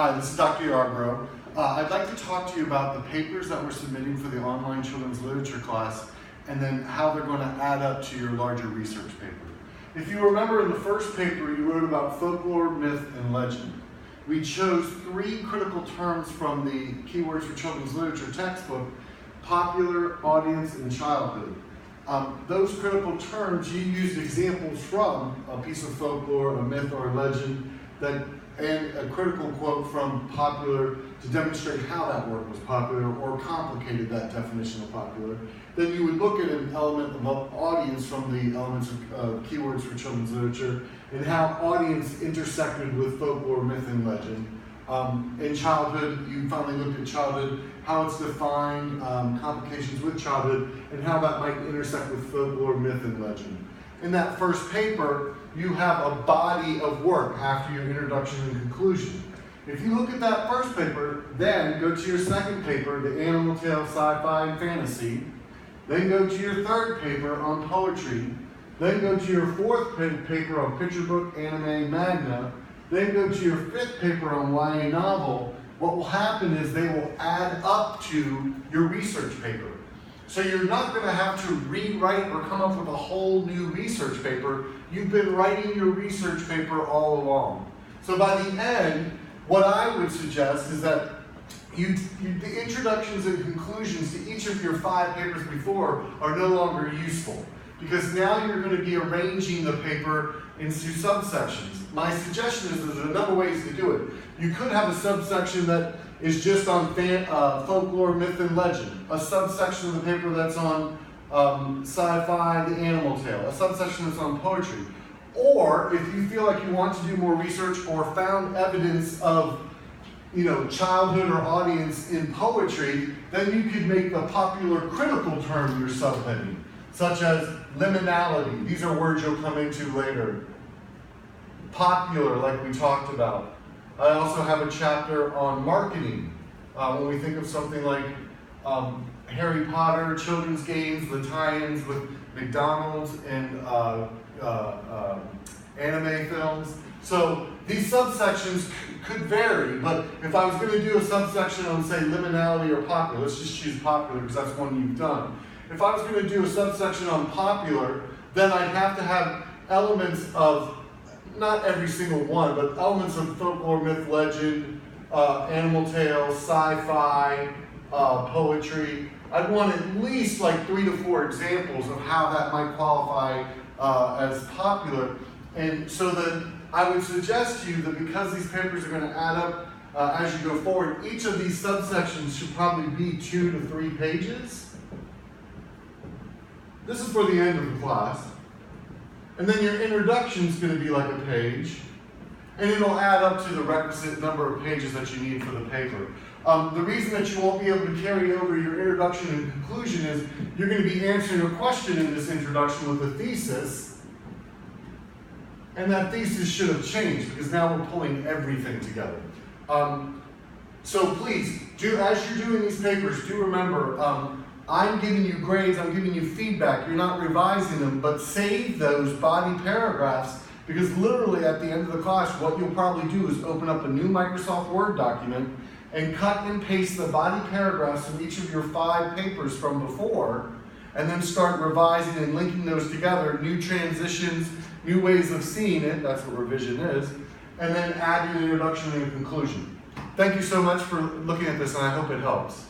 Hi, this is Dr. Yarbrough. I'd like to talk to you about the papers that we're submitting for the online children's literature class and then how they're going to add up to your larger research paper. If you remember in the first paper you wrote about folklore, myth, and legend. We chose 3 critical terms from the Keywords for Children's Literature textbook: popular, audience, and childhood. Those critical terms, you used examples from a piece of folklore, a myth, or a legend, and a critical quote from popular to demonstrate how that work was popular or complicated that definition of popular. Then you would look at an element of audience from the elements of Keywords for Children's Literature and how audience intersected with folklore, myth, and legend. In childhood, you finally looked at childhood, how it's defined, complications with childhood, and how that might intersect with folklore, myth, and legend. In that first paper, you have a body of work after your introduction and conclusion. If you look at that first paper, then go to your second paper, the animal tale, sci-fi, and fantasy. Then go to your third paper on poetry. Then go to your fourth paper on picture book, anime, manga. Then go to your fifth paper on YA novel. What will happen is they will add up to your research paper. So you're not going to have to rewrite or come up with a whole new research paper. You've been writing your research paper all along. So by the end, what I would suggest is that the introductions and conclusions to each of your 5 papers before are no longer useful, because now you're going to be arranging the paper into subsections. My suggestion is there's a number of ways to do it. You could have a subsection that is just on folklore, myth, and legend, a subsection of the paper that's on sci-fi, the animal tale, a subsection that's on poetry. Or if you feel like you want to do more research or found evidence of childhood or audience in poetry, then you could make the popular critical term your subheading, such as liminality. These are words you'll come into later. Popular, like we talked about. I also have a chapter on marketing. When we think of something like Harry Potter, children's games, the tie-ins with McDonald's and anime films. So these subsections could vary, but if I was going to do a subsection on, say, liminality or popular, let's just choose popular because that's one you've done. If I was going to do a subsection on popular, then I'd have to have elements of, not every single one, but elements of folklore, myth, legend, animal tale, sci-fi, poetry. I'd want at least like 3 to 4 examples of how that might qualify as popular. And so that I would suggest to you that because these papers are going to add up as you go forward, each of these subsections should probably be 2 to 3 pages. This is for the end of the class. And then your introduction is going to be like a page. And it'll add up to the requisite number of pages that you need for the paper. The reason that you won't be able to carry over your introduction and conclusion is you're going to be answering a question in this introduction with a thesis. And that thesis should have changed because now we're pulling everything together. So please, as you're doing these papers, do remember, I'm giving you grades, I'm giving you feedback, you're not revising them, but save those body paragraphs, because literally at the end of the class, what you'll probably do is open up a new Microsoft Word document and cut and paste the body paragraphs of each of your 5 papers from before, and then start revising and linking those together, new transitions, new ways of seeing it, that's what revision is, and then add your introduction and conclusion. Thank you so much for looking at this, and I hope it helps.